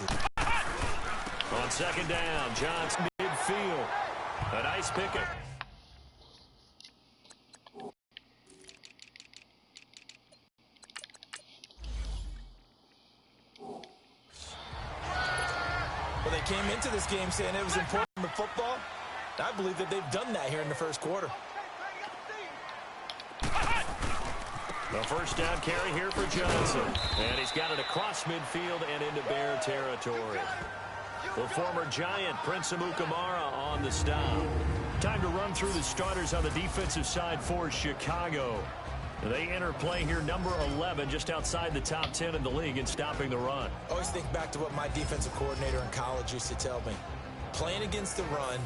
On second down, Johnson midfield. A nice pickup. Well, they came into this game saying it was important to football. I believe that they've done that here in the first quarter. The first down carry here for Johnson. And he's got it across midfield and into Bear territory. The former Giant, Prince Amukamara, on the stop. Time to run through the starters on the defensive side for Chicago. They enter play here, number 11, just outside the top 10 in the league in stopping the run. I always think back to what my defensive coordinator in college used to tell me. Playing against the run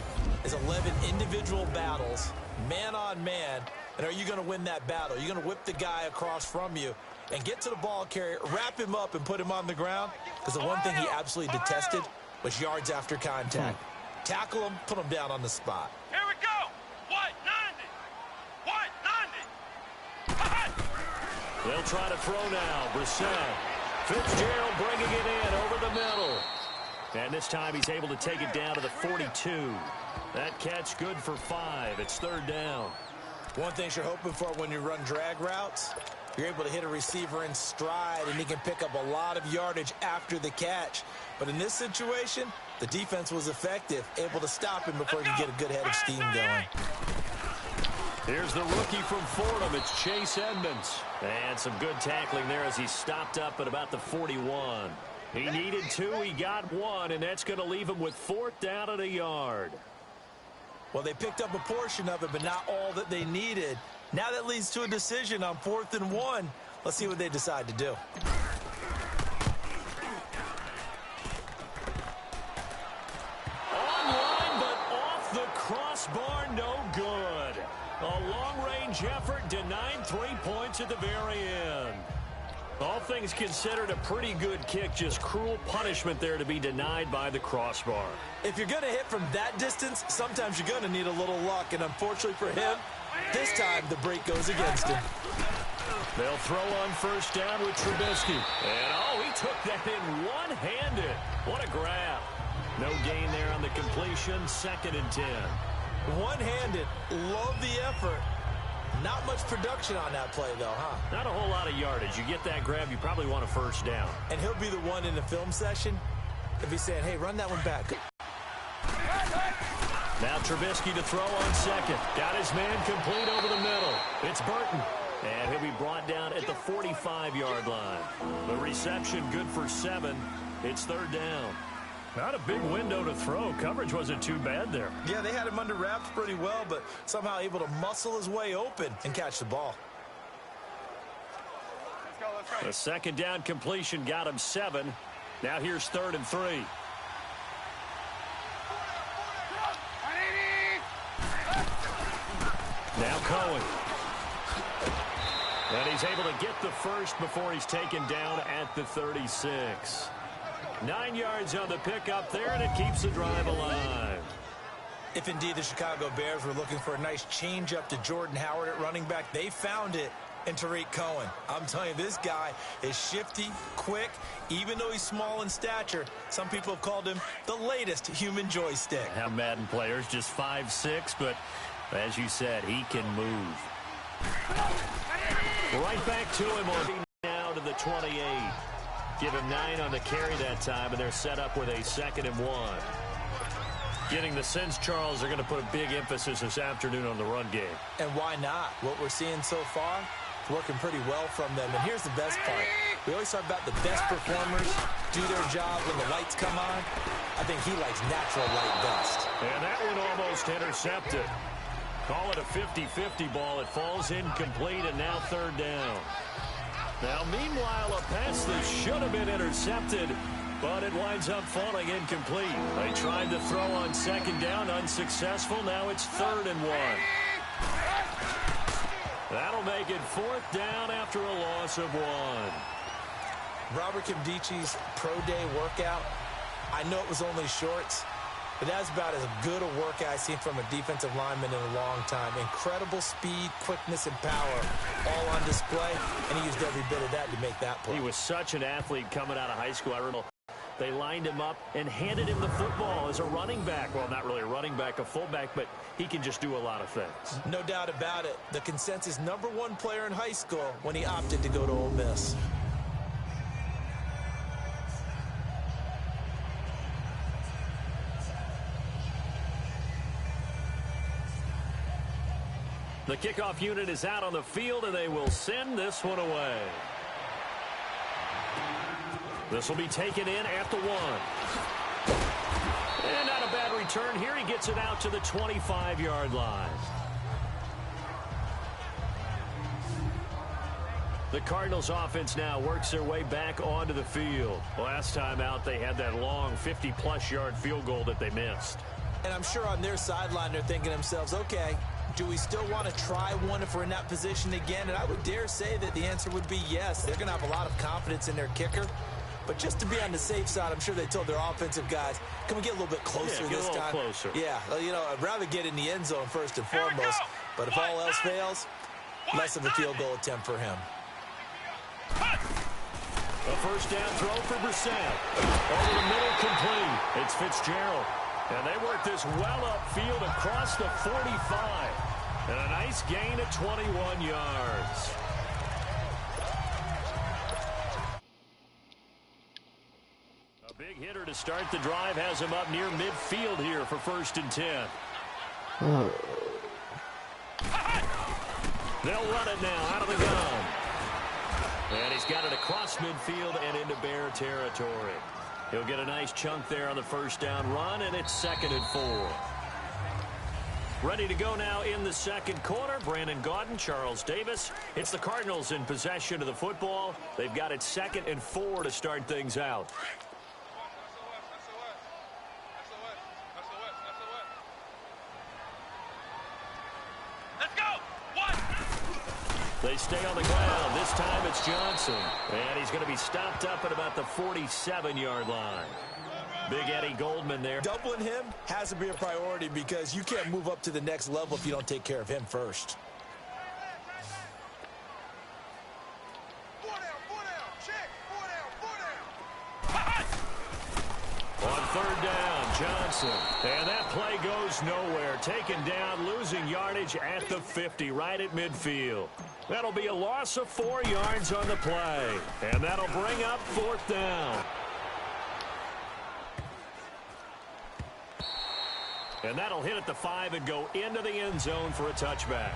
is 11 individual battles, man on man. And are you going to win that battle? You're going to whip the guy across from you and get to the ball carrier, wrap him up, and put him on the ground? Because the one thing he absolutely detested was yards after contact. Tackle him, put him down on the spot. Here we go. What? 90. They'll try to throw now. Brissett. Fitzgerald bringing it in over the middle. And this time he's able to take it down to the 42. That catch good for 5. It's third down. One thing you're hoping for when you run drag routes, you're able to hit a receiver in stride, and he can pick up a lot of yardage after the catch. But in this situation, the defense was effective, able to stop him before he could get a good head of steam going. Here's the rookie from Fordham. It's Chase Edmonds. And some good tackling there as he stopped up at about the 41. He needed 2, he got 1, and that's going to leave him with 4th down and a yard. Well, they picked up a portion of it, but not all that they needed. Now that leads to a decision on 4th and 1. Let's see what they decide to do. Online, but off the crossbar, no good. A long-range effort denied 3 points at the very end. All things considered, a pretty good kick, just cruel punishment there to be denied by the crossbar. If you're going to hit from that distance, sometimes you're going to need a little luck, and unfortunately for him, this time the break goes against him. They'll throw on first down with Trubisky. And, oh, he took that in one-handed. What a grab. No gain there on the completion, 2nd and 10. One-handed, love the effort. Not much production on that play, though, huh? Not a whole lot of yardage. You get that grab, you probably want a first down. And he'll be the one in the film session if he's saying, hey, run that one back. Now Trubisky to throw on second. Got his man complete over the middle. It's Burton. And he'll be brought down at the 45-yard line. The reception good for 7. It's third down. Not a big window to throw. Coverage wasn't too bad there. Yeah, they had him under wraps pretty well, but somehow able to muscle his way open and catch the ball. Let's go. The second down completion got him 7. Now here's 3rd and 3. Now Cohen. And he's able to get the first before he's taken down at the 36. 9 yards on the pickup there, and it keeps the drive alive. If indeed the Chicago Bears were looking for a nice change-up to Jordan Howard at running back, they found it in Tariq Cohen. I'm telling you, this guy is shifty, quick, even though he's small in stature. Some people have called him the latest human joystick. How Madden players, just 5'6", but as you said, he can move. Right back to him on now to the 28. Give him 9 on the carry that time, and they're set up with a 2nd and 1. Getting the sense, Charles, they're going to put a big emphasis this afternoon on the run game. And why not? What we're seeing so far is working pretty well from them. And here's the best part. We always talk about the best performers do their job when the lights come on. I think he likes natural light best. And that one almost intercepted. Call it a 50-50 ball. It falls incomplete, and now third down. Now, meanwhile, a pass that should have been intercepted, but it winds up falling incomplete. They tried to throw on second down, unsuccessful. Now it's 3rd and 1. That'll make it 4th down after a loss of 1. Robert Kimdichi's pro day workout, I know it was only shorts, but that's about as good a workout I've seen from a defensive lineman in a long time. Incredible speed, quickness, and power all on display, and he used every bit of that to make that play. He was such an athlete coming out of high school. I remember They lined him up and handed him the football as a running back. Well, not really a running back, a fullback, but he can just do a lot of things. No doubt about it. The consensus #1 player in high school when he opted to go to Ole Miss. The kickoff unit is out on the field, and they will send this one away. This will be taken in at the 1. And not a bad return here. He gets it out to the 25-yard line. The Cardinals offense now works their way back onto the field. Last time out, they had that long 50-plus yard field goal that they missed. And I'm sure on their sideline they're thinking to themselves, okay, do we still want to try one if we're in that position again? And I would dare say that the answer would be yes. They're going to have a lot of confidence in their kicker. But just to be on the safe side, I'm sure they told their offensive guys, can we get a little bit closer this time? Closer. Yeah, you know, I'd rather get in the end zone first and foremost. But if all else fails, less of a field goal attempt for him. A first down throw for Brissett. Over the middle, complete. It's Fitzgerald. And they work this well upfield across the 45. And a nice gain of 21 yards. A big hitter to start the drive has him up near midfield here for 1st and 10. They'll run it now out of the gun. And he's got it across midfield and into Bear territory. He'll get a nice chunk there on the first down run, and it's 2nd and 4. Ready to go now in the second quarter. Brandon Gaudin, Charles Davis. It's the Cardinals in possession of the football. They've got it 2nd and 4 to start things out. They stay on the ground. This time it's Johnson. And he's going to be stopped up at about the 47-yard line. Big Eddie Goldman there. Doubling him has to be a priority because you can't move up to the next level if you don't take care of him first. On 3rd down, Johnson. And that play goes nowhere. Taken down, losing yardage at the 50, right at midfield. That'll be a loss of 4 yards on the play. And that'll bring up 4th down. And that'll hit at the 5 and go into the end zone for a touchback.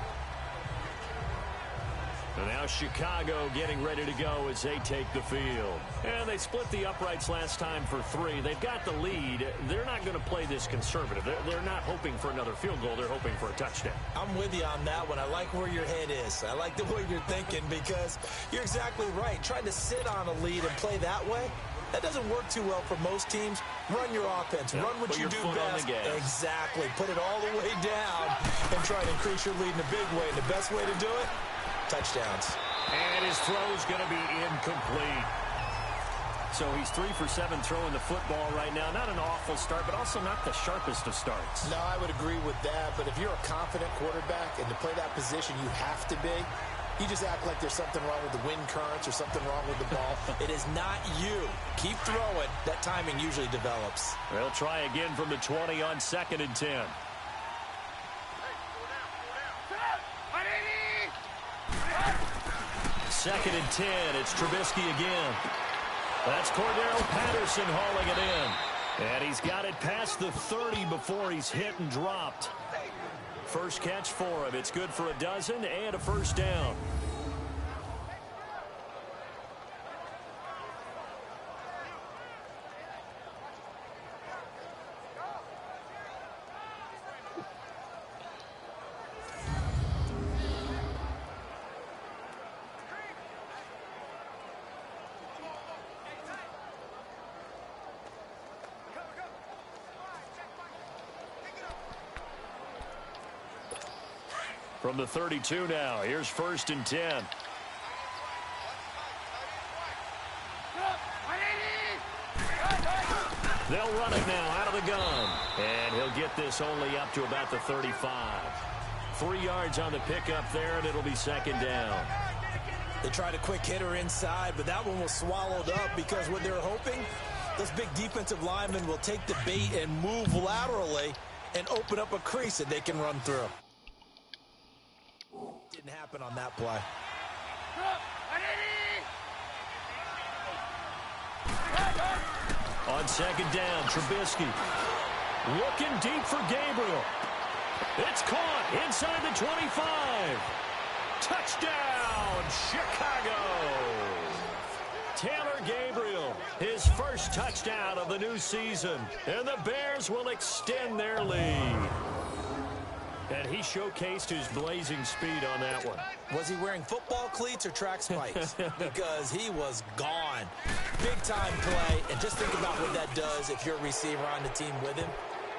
And now Chicago getting ready to go as they take the field. And they split the uprights last time for 3. They've got the lead. They're not going to play this conservative. They're not hoping for another field goal. They're hoping for a touchdown. I'm with you on that one. I like where your head is. I like the way you're thinking because you're exactly right. Trying to sit on a lead and play that way, that doesn't work too well for most teams. Run your offense. Run what you do best. Exactly. Put it all the way down and try to increase your lead in a big way. And the best way to do it, touchdowns. And his throw's going to be incomplete. So he's 3 for 7 throwing the football right now. Not an awful start, but also not the sharpest of starts. No, I would agree with that. But if you're a confident quarterback and to play that position, you have to be. You just act like there's something wrong with the wind currents or something wrong with the ball. It is not you. Keep throwing. That timing usually develops. They'll try again from the 20 on 2nd and 10. Second and 10. It's Trubisky again. That's Cordero Patterson hauling it in. And he's got it past the 30 before he's hit and dropped. First catch for him. It's good for a dozen and a first down. From the 32 now, here's 1st and 10. They'll run it now out of the gun. And he'll get this only up to about the 35. 3 yards on the pickup there, and it'll be 2nd down. They tried a quick hitter inside, but that one was swallowed up because what they're hoping Those big defensive linemen will take the bait and move laterally and open up a crease that they can run through. Didn't happen on that play. On second down, Trubisky looking deep for Gabriel. It's caught inside the 25. Touchdown, Chicago. Taylor Gabriel, his first touchdown of the new season. And the Bears will extend their lead. And he showcased his blazing speed on that one. Was he wearing football cleats or track spikes? Because he was gone. Big-time play. And just think about what that does if you're a receiver on the team with him.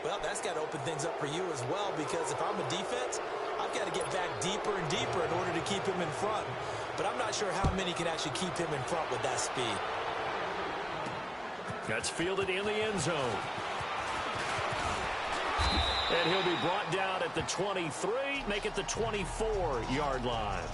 Well, that's got to open things up for you as well, because if I'm a defense, I've got to get back deeper and deeper in order to keep him in front. But I'm not sure how many can actually keep him in front with that speed. That's fielded in the end zone. And he'll be brought down at the 23, make it the 24-yard line.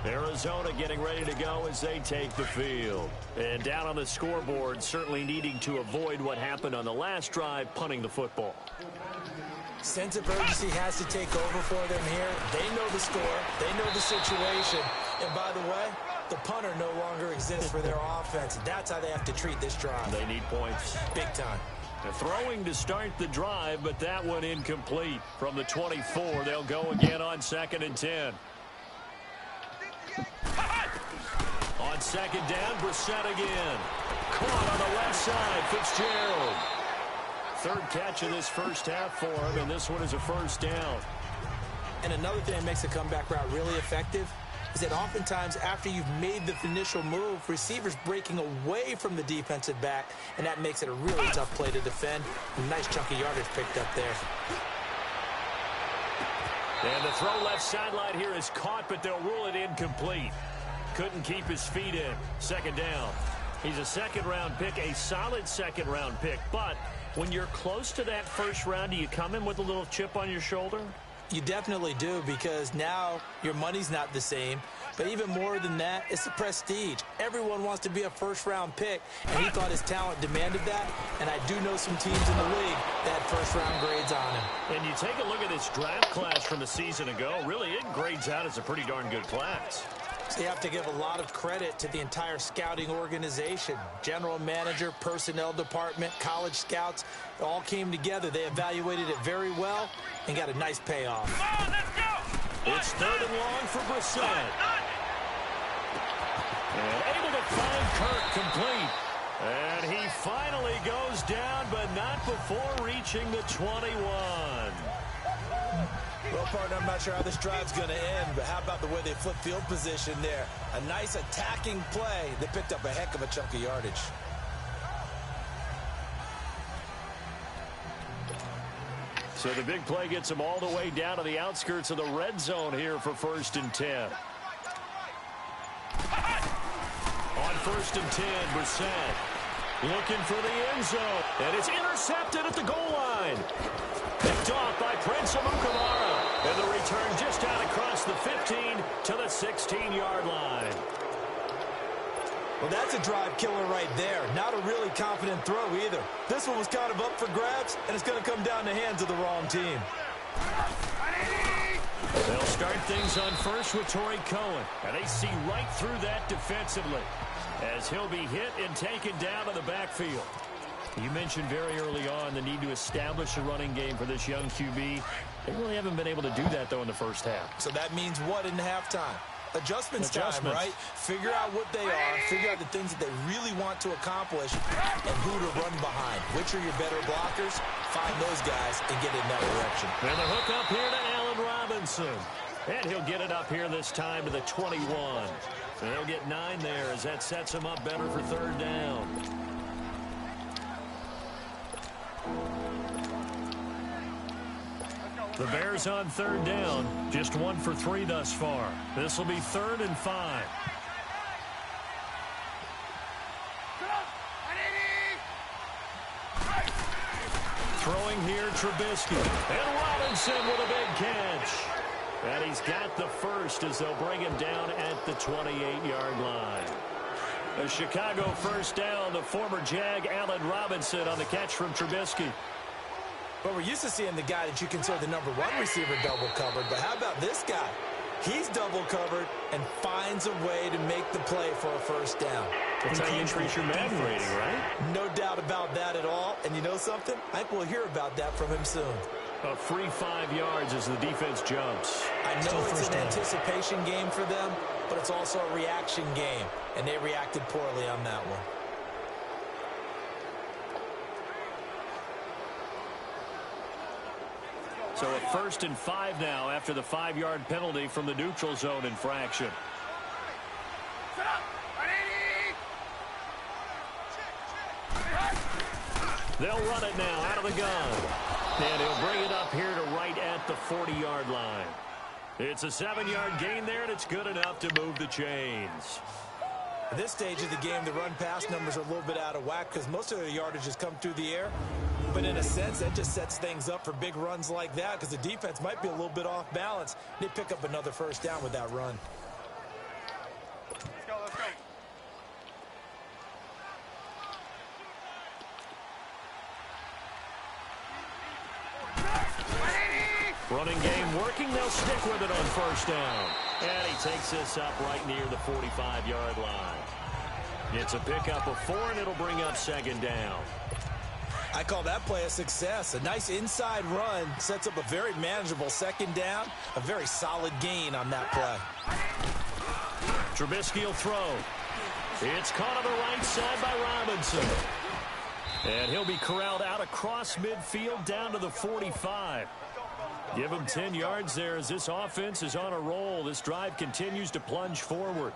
Arizona getting ready to go as they take the field. And down on the scoreboard, certainly needing to avoid what happened on the last drive, punting the football. Sense of urgency has to take over for them here. They know the score. They know the situation. And by the way, the punter no longer exists for their offense. That's how they have to treat this drive. They need points. Big time. They're throwing to start the drive, but that one incomplete. From the 24, they'll go again on 2nd and 10. On second down, Brissett again. Caught on the left side, Fitzgerald. Third catch of this first half for him, and this one is a first down. And another thing that makes a comeback route really effective is that oftentimes after you've made the initial move, receivers breaking away from the defensive back, and that makes it a really tough play to defend. A nice chunk of yardage picked up there. And the throw left sideline here is caught, but they'll rule it incomplete. Couldn't keep his feet in. Second down. He's a second-round pick, a solid second-round pick. But when you're close to that first round, do you come in with a little chip on your shoulder? You definitely do, because now your money's not the same. But even more than that, it's the prestige. Everyone wants to be a first-round pick, and he thought his talent demanded that. And I do know some teams in the league that first-round grades on him. And you take a look at this draft class from a season ago, really it grades out as a pretty darn good class. So you have to give a lot of credit to the entire scouting organization. General manager, personnel department, college scouts, it all came together. They evaluated it very well and got a nice payoff. Come on, let's go! It's third and long for Brissett. And able to find Kirk complete. And he finally goes down, but not before reaching the 21. Well, partner, I'm not sure how this drive's going to end, but how about the way they flip field position there? A nice attacking play. They picked up a heck of a chunk of yardage. So the big play gets them all the way down to the outskirts of the red zone here for 1st and 10. On 1st and 10, Brissett looking for the end zone. And it's intercepted at the goal line. Picked off by Prince Amukamara. And the return just out across the 15 to the 16-yard line. Well, that's a drive killer right there. Not a really confident throw either. This one was kind of up for grabs, and it's going to come down the hands of the wrong team. They'll start things on first with Torrey Cohen. And they see right through that defensively as he'll be hit and taken down to the backfield. You mentioned very early on the need to establish a running game for this young QB. They really haven't been able to do that, though, in the first half. So that means what in halftime? Adjustments time, right? Figure out what they are, figure out the things that they really want to accomplish, and who to run behind. Which are your better blockers? Find those guys and get in that direction. And the hook up here to Allen Robinson. And he'll get it up here this time to the 21. And they'll get 9 there as that sets him up better for 3rd down. The Bears on 3rd down, just 1 for 3 thus far. This will be 3rd and 5. Throwing here, Trubisky. And Robinson with a big catch. And he's got the first as they'll bring him down at the 28-yard line. A Chicago first down. The former Jag, Allen Robinson, on the catch from Trubisky. Well, we're used to seeing the guy that you consider the number one receiver double covered, but how about this guy? He's double covered and finds a way to make the play for a first down. That's how you increase your Madden rating, right? No doubt about that at all. And you know something? I think we'll hear about that from him soon. A free 5 yards as the defense jumps. I know it's an anticipation game for them, but it's also a reaction game, and they reacted poorly on that one. So a 1st and 5 now after the 5-yard penalty from the neutral zone infraction. They'll run it now out of the gun. And he'll bring it up here to right at the 40-yard line. It's a 7-yard gain there, and it's good enough to move the chains. At this stage of the game, the run-pass numbers are a little bit out of whack because most of their yardage has come through the air. But in a sense, that just sets things up for big runs like that because the defense might be a little bit off balance. They pick up another first down with that run. Let's go, let's go. Running game working. They'll stick with it on first down. And he takes this up right near the 45-yard line. It's a pickup of 4, and it'll bring up 2nd down. I call that play a success. A nice inside run sets up a very manageable 2nd down. A very solid gain on that play. Trubisky will throw. It's caught on the right side by Robinson. And he'll be corralled out across midfield down to the 45. Give him 10 yards there as this offense is on a roll. This drive continues to plunge forward.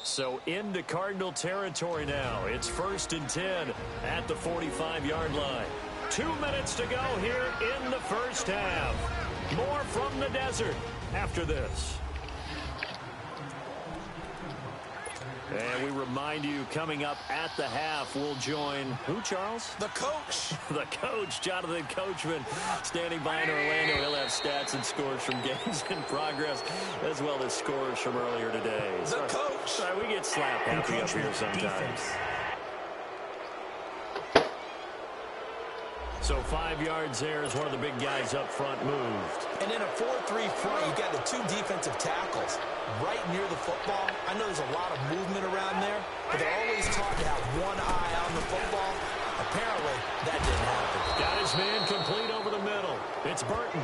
So into Cardinal territory now. It's 1st and 10 at the 45-yard line. 2 minutes to go here in the first half. More from the desert after this. And we remind you, coming up at the half, we'll join who, Charles? The coach. The coach, Jonathan Coachman, standing by in Orlando. He'll have stats and scores from games in progress, as well as scores from earlier today. The coach. Sorry, we get slap happy up here sometimes. So 5 yards there as one of the big guys up front moved. And in a 4-3 front, you've got the 2 defensive tackles right near the football. I know there's a lot of movement around there, but they're always taught to have one eye on the football. Apparently, that didn't happen. Got his man complete over the middle. It's Burton.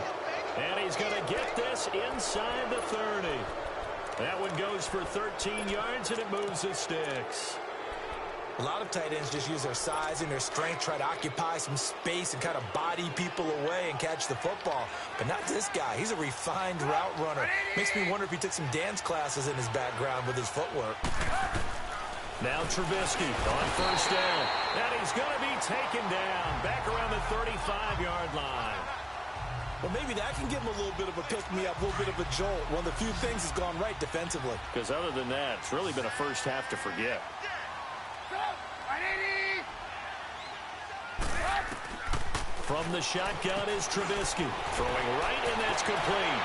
And he's going to get this inside the 30. That one goes for 13 yards, and it moves the sticks. A lot of tight ends just use their size and their strength, try to occupy some space and kind of body people away and catch the football. But not this guy. He's a refined route runner. Makes me wonder if he took some dance classes in his background with his footwork. Now Trubisky on first down. And he's going to be taken down back around the 35-yard line. Well, maybe that can give him a little bit of a pick-me-up, a little bit of a jolt. One of the few things has gone right defensively. Because other than that, it's really been a first half to forget. From the shotgun is Trubisky. Throwing right, and that's complete.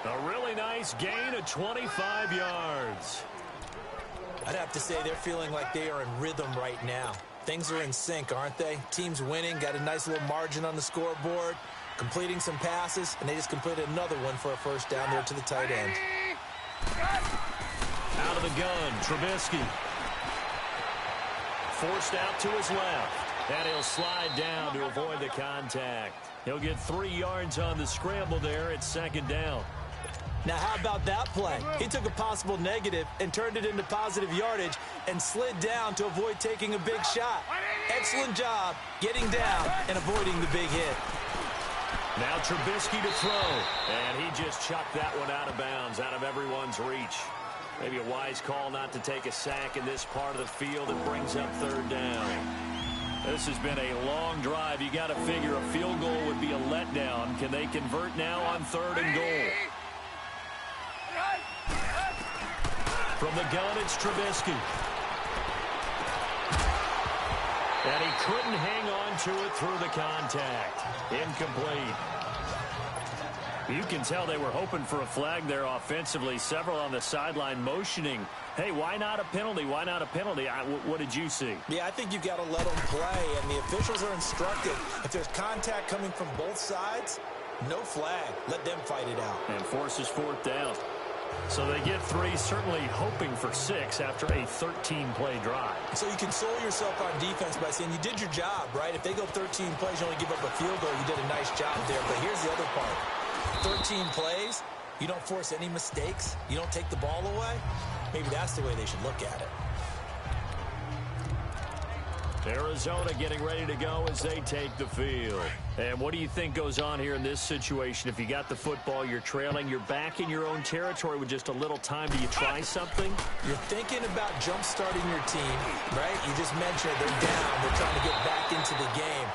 A really nice gain of 25 yards. I'd have to say they're feeling like they are in rhythm right now. Things are in sync, aren't they? Team's winning, got a nice little margin on the scoreboard, completing some passes, and they just completed another one for a first down there to the tight end. Out of the gun, Trubisky. Forced out to his left. And he'll slide down to avoid the contact. He'll get 3 yards on the scramble there at 2nd down. Now, how about that play? He took a possible negative and turned it into positive yardage and slid down to avoid taking a big shot. Excellent job getting down and avoiding the big hit. Now Trubisky to throw. And he just chucked that one out of bounds, out of everyone's reach. Maybe a wise call not to take a sack in this part of the field. It brings up 3rd down. This has been a long drive. You got to figure a field goal would be a letdown. Can they convert now on 3rd and goal? From the gun, it's Trubisky. And he couldn't hang on to it through the contact. Incomplete. You can tell they were hoping for a flag there offensively. Several on the sideline motioning, hey, why not a penalty? Why not a penalty? What did you see? Yeah, I think you've got to let them play, and the officials are instructed. If there's contact coming from both sides, no flag. Let them fight it out. And forces fourth down. So they get 3, certainly hoping for 6 after a 13-play drive. So you console yourself on defense by saying you did your job, right? If they go 13 plays, you only give up a field goal, you did a nice job there. But here's the other part. 13 plays, you don't force any mistakes, you don't take the ball away. Maybe that's the way they should look at it. Arizona getting ready to go as they take the field. And what do you think goes on here in this situation? If you got the football, you're trailing, you're back in your own territory with just a little time. Do you try something? You're thinking about jump-starting your team, right? You just mentioned they're down. They're trying to get back into the game.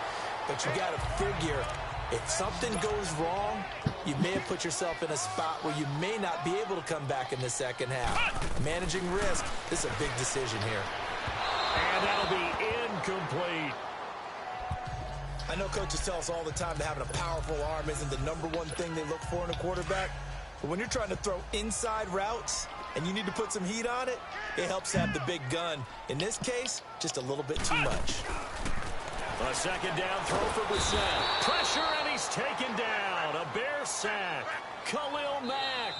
But you got to figure, if something goes wrong, you may have put yourself in a spot where you may not be able to come back in the second half. Managing risk, this is a big decision here. And that'll be incomplete. I know coaches tell us all the time that having a powerful arm isn't the #1 thing they look for in a quarterback. But when you're trying to throw inside routes and you need to put some heat on it, it helps have the big gun. In this case, just a little bit too much. A second down throw for Brissett. Pressure, and he's taken down. A Bear sack. Khalil Mack.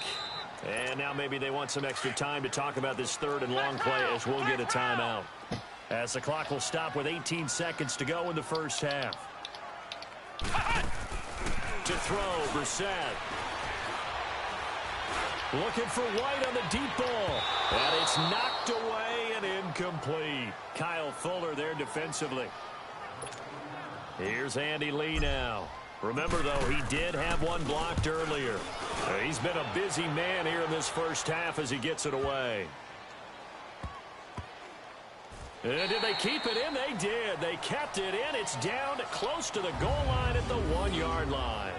And now maybe they want some extra time to talk about this 3rd and long play as we'll get a timeout. As the clock will stop with 18 seconds to go in the first half. To throw, Brissett. Looking for White on the deep ball. And it's knocked away and incomplete. Kyle Fuller there defensively. Here's Andy Lee now. Remember, though, he did have one blocked earlier. He's been a busy man here in this first half as he gets it away. And did they keep it in? They did. They kept it in. It's down close to the goal line at the 1-yard line.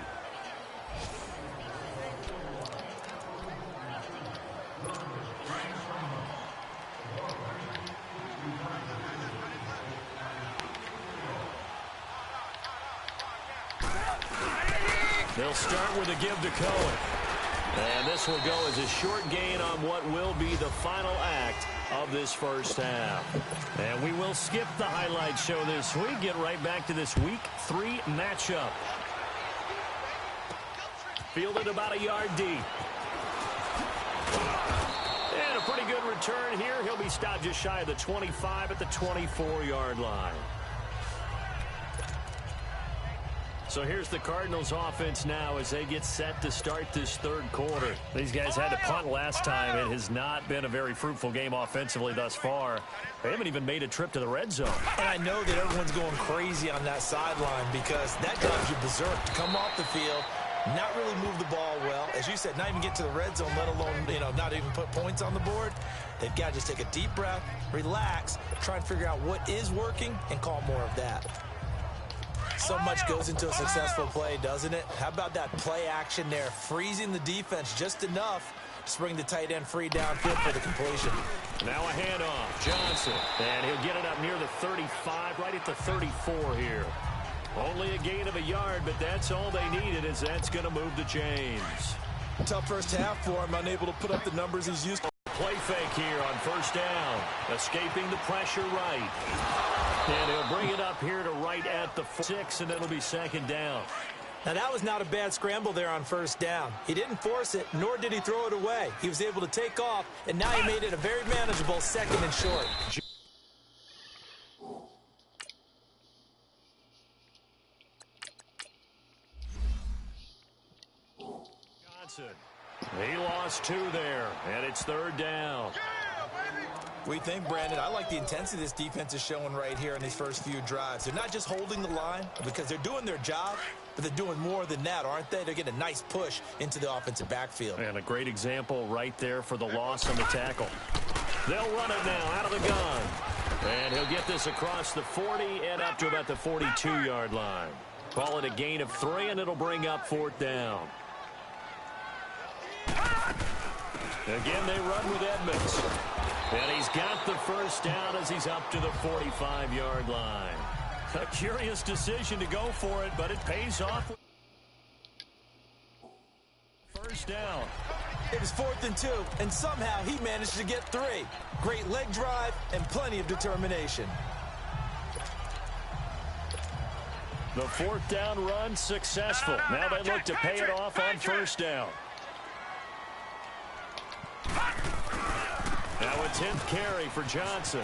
They'll start with a give to Cohen. And this will go as a short gain on what will be the final act of this first half. And we will skip the highlight show this week. Get right back to this Week 3 matchup. Fielded about a yard deep. And a pretty good return here. He'll be stopped just shy of the 25 at the 24-yard line. So here's the Cardinals offense now as they get set to start this 3rd quarter. These guys had to punt last time. It has not been a very fruitful game offensively thus far. They haven't even made a trip to the red zone. And I know that everyone's going crazy on that sideline because that drives you berserk to come off the field, not really move the ball well. As you said, not even get to the red zone, let alone, not even put points on the board. They've got to just take a deep breath, relax, try and figure out what is working and call more of that. So much goes into a successful play, doesn't it? How about that play action there, freezing the defense just enough to bring the tight end free downfield for the completion. Now a handoff, Johnson, and he'll get it up near the 35, right at the 34 here. Only a gain of a yard, but that's all they needed, as that's going to move the chains. Tough first half for him, unable to put up the numbers he's used to. Play fake here on first down, escaping the pressure right. And he'll bring it up here to right at the 6, and it'll be second down. Now, that was not a bad scramble there on first down. He didn't force it, nor did he throw it away. He was able to take off, and now he made it a very manageable 2nd and short. Johnson. He lost 2 there, and it's 3rd down. What do you think, Brandon? I like the intensity this defense is showing right here in these first few drives. They're not just holding the line because they're doing their job, but they're doing more than that, aren't they? They're getting a nice push into the offensive backfield. And a great example right there for the loss on the tackle. They'll run it now out of the gun. And he'll get this across the 40 and up to about the 42-yard line. Call it a gain of 3, and it'll bring up 4th down. Again, they run with Edmonds. And he's got the first down as he's up to the 45-yard line. A curious decision to go for it, but it pays off. First down. It was 4th and 2, and somehow he managed to get 3. Great leg drive and plenty of determination. The 4th down run successful. Now they look to pay it off on first down. Now a 10th carry for Johnson.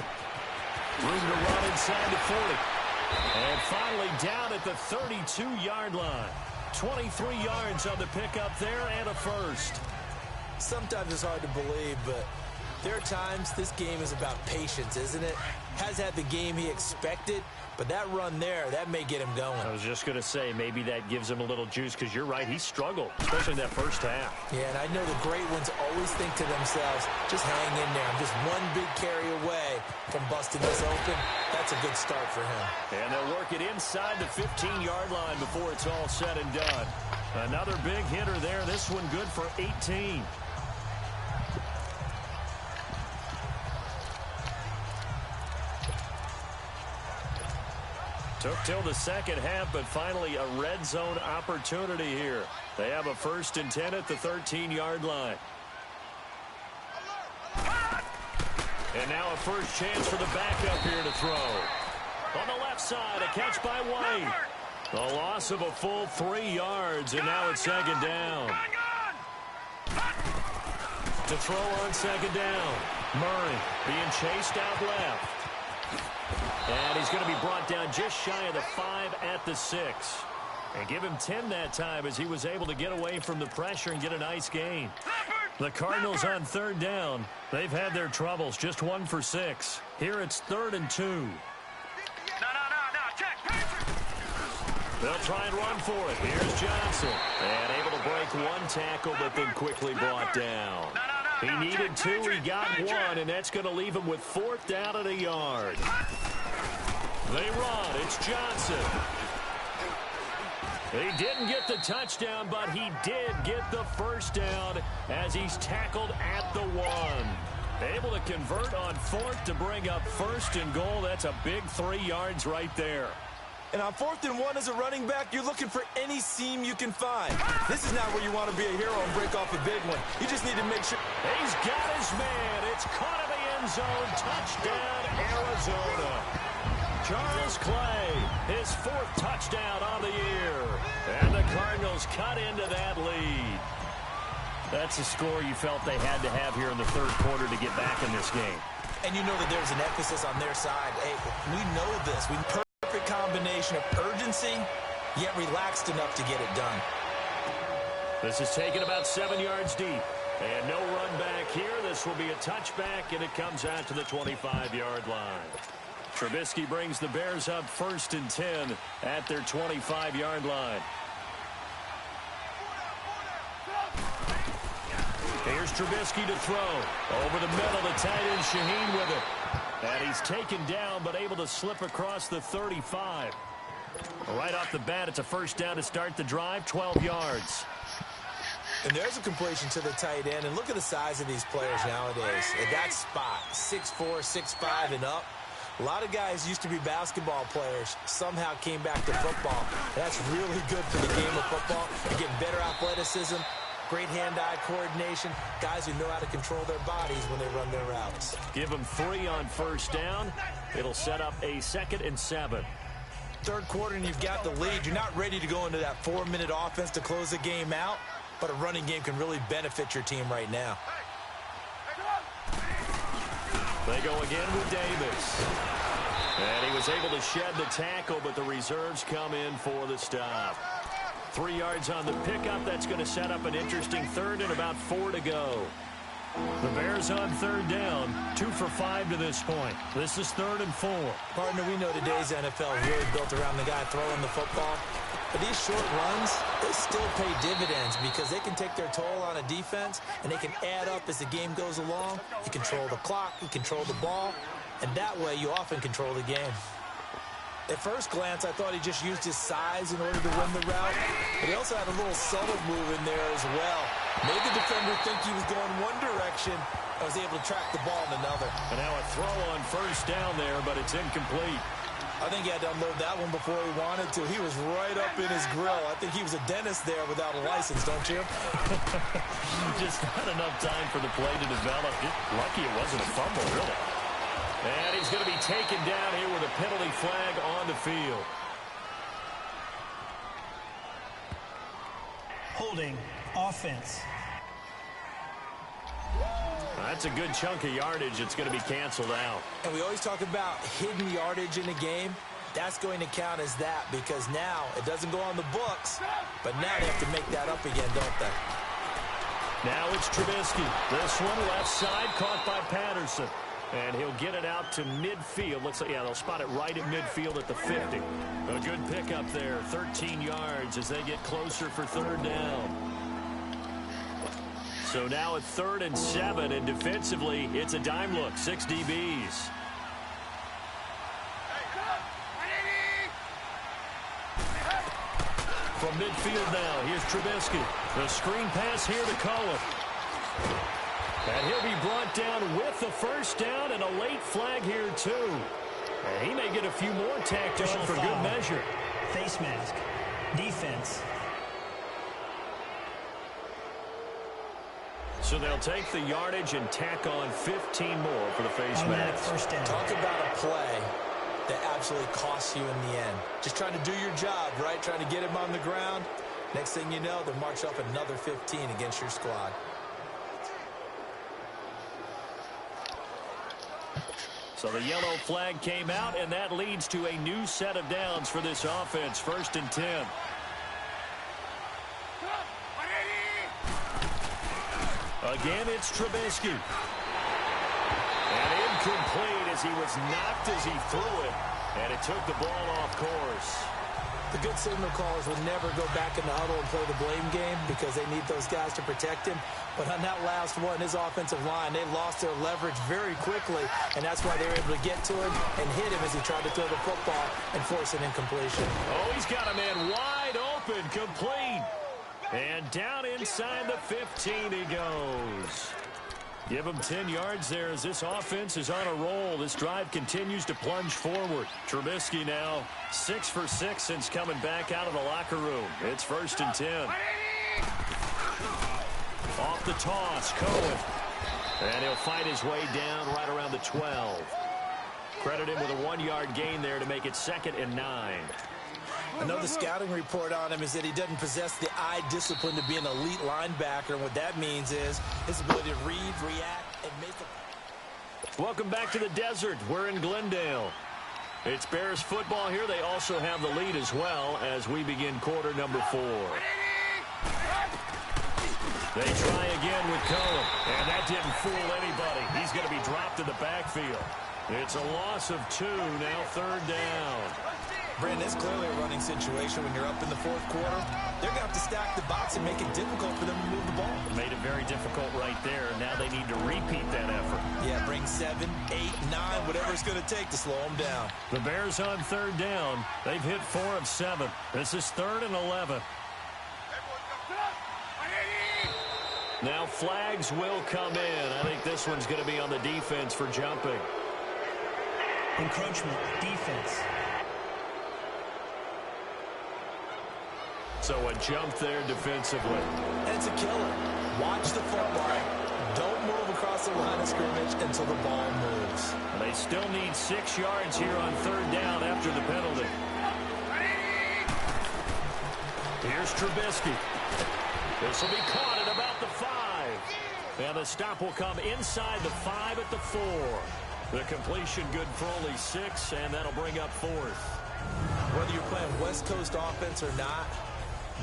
Room to run inside the 40. And finally down at the 32-yard line. 23 yards on the pickup there and a first. Sometimes it's hard to believe, but there are times this game is about patience, isn't it? Has had the game he expected, but that run there, that may get him going. I was just going to say, maybe that gives him a little juice, because you're right, he struggled, especially in that first half. Yeah, and I know the great ones always think to themselves, just hang in there. I'm just one big carry away from busting this open. That's a good start for him. And they'll work it inside the 15-yard line before it's all said and done. Another big hitter there, this one good for 18. Took till the second half, but finally a red zone opportunity here. They have a 1st and 10 at the 13-yard line. And now a first chance for the backup here to throw. On the left side, a catch by White. A loss of a full 3 yards, and now it's 2nd down. To throw on 2nd down. Murray being chased out left. And he's going to be brought down just shy of the 5 at the 6. And give him 10 that time as he was able to get away from the pressure and get a nice gain. The Cardinals on 3rd down. They've had their troubles, just 1 for 6. Here it's 3rd and 2. No, check. They'll try and run for it. Here's Johnson. And able to break 1 tackle, but then quickly brought down. He needed 2, he got 1, and that's going to leave him with 4th down at a yard. They run. It's Johnson. He didn't get the touchdown, but he did get the first down as he's tackled at the 1. Able to convert on 4th to bring up 1st and goal. That's a big 3 yards right there. And on 4th and 1 as a running back, you're looking for any seam you can find. This is not where you want to be a hero and break off a big one. You just need to make sure. He's got his man. It's caught in the end zone. Touchdown, Arizona. Charles Clay, his 4th touchdown on the year. And the Cardinals cut into that lead. That's a score you felt they had to have here in the 3rd quarter to get back in this game. And you know that there's an emphasis on their side. Hey, we know this. Perfect combination of urgency, yet relaxed enough to get it done. This is taken about 7 yards deep. And no run back here. This will be a touchback, and it comes out to the 25-yard line. Trubisky brings the Bears up 1st and 10 at their 25-yard line. Here's Trubisky to throw. Over the middle, the tight end Shaheen with it. And he's taken down, but able to slip across the 35. Right off the bat, it's a first down to start the drive, 12 yards. And there's a completion to the tight end. And look at the size of these players nowadays. At that spot, 6'4", 6'5", and up. A lot of guys used to be basketball players, somehow came back to football. That's really good for the game of football. You get better athleticism, great hand-eye coordination, guys who know how to control their bodies when they run their routes. Give them 3 on first down. It'll set up a 2nd and 7. 3rd quarter and you've got the lead. You're not ready to go into that 4-minute offense to close the game out, but a running game can really benefit your team right now. They go again with Davis. And he was able to shed the tackle, but the reserves come in for the stop. 3 yards on the pickup. That's going to set up an interesting 3rd and about 4 to go. The Bears on 3rd down, 2 for 5 to this point. This is 3rd and 4. Partner, we know today's NFL is really built around the guy throwing the football. But these short runs, they still pay dividends because they can take their toll on a defense and they can add up as the game goes along. You control the clock, you control the ball, and that way you often control the game. At first glance, I thought he just used his size in order to win the route, but he also had a little subtle move in there as well. Made the defender think he was going one direction and was able to track the ball in another. And now a throw on first down there, but it's incomplete. I think he had to unload that one before he wanted to. He was right up in his grill. I think he was a dentist there without a license, don't you? Just not enough time for the play to develop. Lucky it wasn't a fumble, really. And he's going to be taken down here with a penalty flag on the field. Holding offense. That's a good chunk of yardage. It's going to be canceled out. And we always talk about hidden yardage in a game. That's going to count as that because now it doesn't go on the books, but now they have to make that up again, don't they? Now it's Trubisky. This one left side caught by Patterson. And he'll get it out to midfield. Looks like, yeah, they'll spot it right at midfield at the 50. A good pickup there, 13 yards as they get closer for third down. So now at 3rd and 7, and defensively, it's a dime look, 6 DBs. From midfield now, here's Trubisky. The screen pass here to Cohen. And he'll be brought down with the first down and a late flag here, too. And he may get a few more tacked on for good measure. Face mask. Defense. So they'll take the yardage and tack on 15 more for the face mask. First down. Talk about a play that absolutely costs you in the end. Just trying to do your job, right? Trying to get him on the ground. Next thing you know, they'll march up another 15 against your squad. So the yellow flag came out, and that leads to a new set of downs for this offense. 1st and 10. Again, it's Trubisky. And incomplete as he was knocked as he threw it. And it took the ball off course. The good signal callers would never go back in the huddle and play the blame game because they need those guys to protect him. But on that last one, his offensive line, they lost their leverage very quickly, and that's why they were able to get to him and hit him as he tried to throw the football and force an incompletion. Oh, he's got a man wide open, complete. And down inside the 15 he goes. Give him 10 yards there as this offense is on a roll. This drive continues to plunge forward. Trubisky now 6 for 6 since coming back out of the locker room. It's 1st and 10. Off the toss, Cohen. And he'll fight his way down right around the 12. Credit him with a 1-yard gain there to make it 2nd and 9. Another scouting report on him is that he doesn't possess the eye discipline to be an elite linebacker. And what that means is his ability to read, react, and make a... Welcome back to the desert. We're in Glendale. It's Bears football here. They also have the lead as well as we begin quarter number 4. They try again with Cohen, and that didn't fool anybody. He's going to be dropped in the backfield. It's a loss of 2, now 3rd down. Brandon, it's clearly a running situation when you're up in the 4th quarter. They're going to have to stack the box and make it difficult for them to move the ball. Made it very difficult right there. Now they need to repeat that effort. Yeah, bring 7, 8, 9, whatever it's going to take to slow them down. The Bears on 3rd down. They've hit 4 of 7. This is 3rd and 11. Now flags will come in. I think this one's going to be on the defense for jumping. Encroachment, defense. So a jump there defensively. And it's a killer. Watch the football. Don't move across the line of scrimmage until the ball moves. And they still need 6 yards here on 3rd down after the penalty. Here's Trubisky. This will be caught at about the 5. And the stop will come inside the 5 at the 4. The completion good for only 6, and that'll bring up 4th. Whether you're playing West Coast offense or not,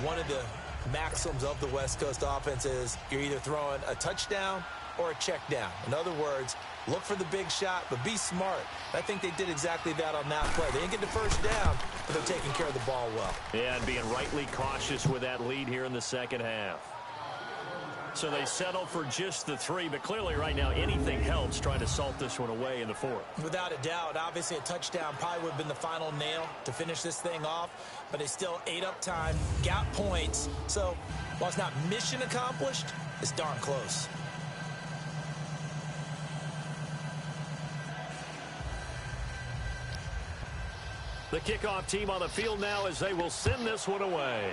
one of the maxims of the West Coast offense is you're either throwing a touchdown or a check down. In other words, look for the big shot, but be smart. I think they did exactly that on that play. They didn't get the first down, but they're taking care of the ball well. Yeah, and being rightly cautious with that lead here in the 2nd half. So they settle for just the 3, but clearly right now anything helps trying to salt this one away in the 4th. Without a doubt, obviously a touchdown probably would have been the final nail to finish this thing off, but they still ate up time, got points. So while it's not mission accomplished, it's darn close. The kickoff team on the field now as they will send this one away.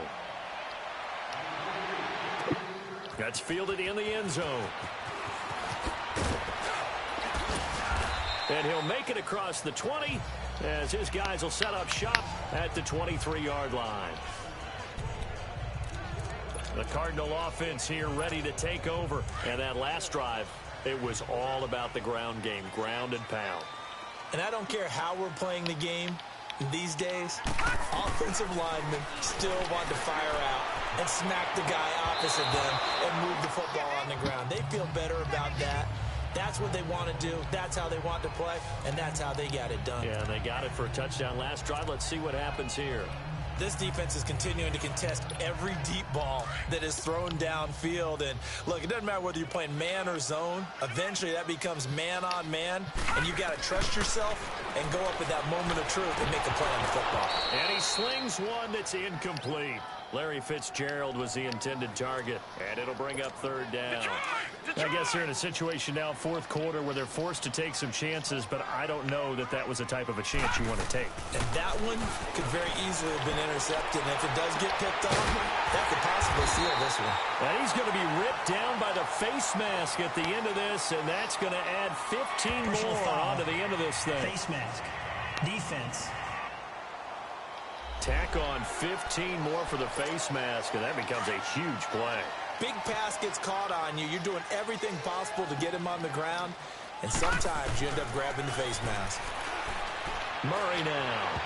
That's fielded in the end zone. And he'll make it across the 20 as his guys will set up shop at the 23-yard line. The Cardinal offense here ready to take over. And that last drive, it was all about the ground game, ground and pound. And I don't care how we're playing the game these days, offensive linemen still want to fire out and smack the guy opposite them and move the football on the ground. They feel better about that. That's what they want to do. That's how they want to play, and that's how they got it done. Yeah, they got it for a touchdown last drive. Let's see what happens here. This defense is continuing to contest every deep ball that is thrown downfield. And, look, it doesn't matter whether you're playing man or zone. Eventually, that becomes man-on-man, and you've got to trust yourself and go up at that moment of truth and make a play on the football. And he slings one that's incomplete. Larry Fitzgerald was the intended target, and it'll bring up 3rd down. I guess they're in a situation now, 4th quarter, where they're forced to take some chances, but I don't know that that was the type of a chance you want to take. And that one could very easily have been intercepted, and if it does get picked off, that could possibly seal this one. And he's going to be ripped down by the face mask at the end of this, and that's going to add 15 more onto the end of this thing. Face mask. Defense. Tack on 15 more for the face mask, and that becomes a huge play. Big pass gets caught on you. You're doing everything possible to get him on the ground, and sometimes you end up grabbing the face mask. Murray now.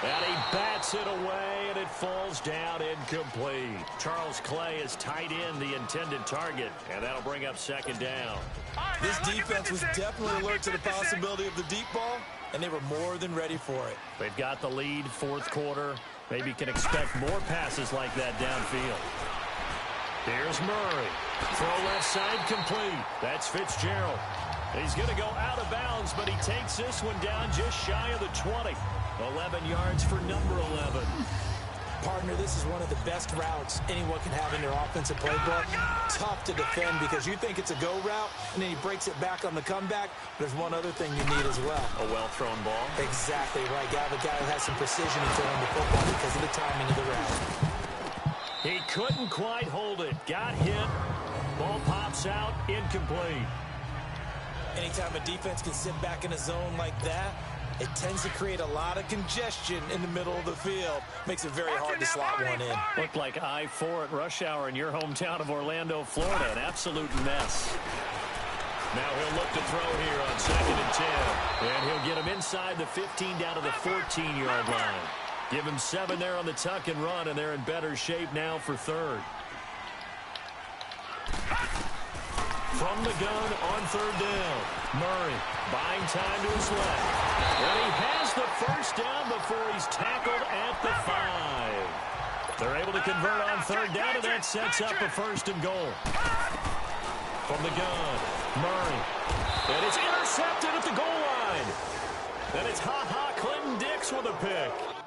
And he bats it away, and it falls down incomplete. Charles Clay is tight in the intended target, and that'll bring up 2nd down. This defense was definitely alert to the possibility of the deep ball, and they were more than ready for it. They've got the lead, 4th quarter. Maybe can expect more passes like that downfield. Here's Murray. Throw left side complete. That's Fitzgerald. He's going to go out of bounds, but he takes this one down just shy of the 20. 11 yards for number 11. Partner, this is one of the best routes anyone can have in their offensive playbook. Tough to defend because you think it's a go route, and then he breaks it back on the comeback. There's one other thing you need as well. A well-thrown ball. Exactly right. Got a guy who has some precision in throwing the football because of the timing of the route. He couldn't quite hold it. Got hit. Ball pops out. Incomplete. Anytime a defense can sit back in a zone like that, it tends to create a lot of congestion in the middle of the field. Makes it very hard to slot one in. Looked like I-4 at rush hour in your hometown of Orlando, Florida. An absolute mess. Now he'll look to throw here on 2nd and 10. And he'll get him inside the 15 down to the 14-yard line. Give him 7 there on the tuck and run, and they're in better shape now for 3rd. From the gun on 3rd down. Murray buying time to his left. And he has the 1st down before he's tackled at the 5. They're able to convert on 3rd down, and that sets up a 1st and goal. From the gun, Murray. And it's intercepted at the goal line. And it's Ha-Ha Clinton Dix with a pick.